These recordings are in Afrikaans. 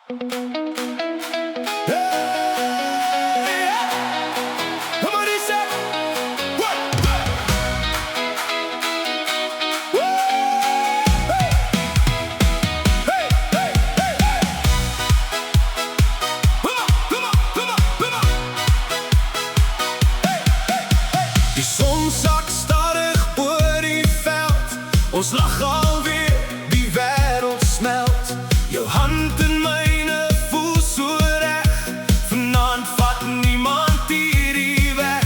Die son sak stadig oor die veld. Ons lag alweer, die wêreld smelt. Jou hand in myne voel so reg. Vanaand vat niemand hierdie weg.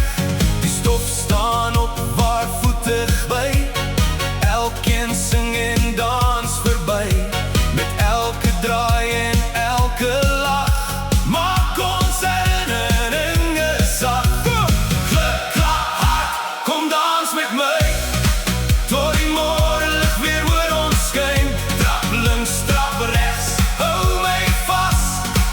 Die stof staan op waar voete by. Elkeen sing en dans verby. Met elke draai en elke lach maak ons herinneringe sag. Klip, klap, hard, kom dans met my. Tot die morgenlig weer oor ons skyn. Trap links, trap regs, hou my vas.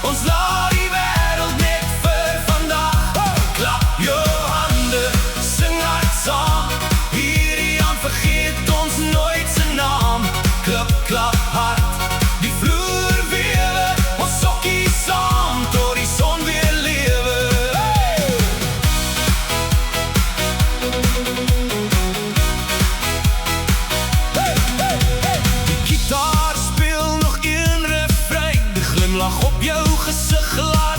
Ons laat die wêreld net vir vandag. Klap jou hande, sing hard saam. Hierdie aan vergeet ons nooit sy naam. Klip, klap hard, die vloer wewe. Ons sokkie saam, tot die son weer lewe. Die gitaar speel nog een refrein. Die glimlach op jou gesig laat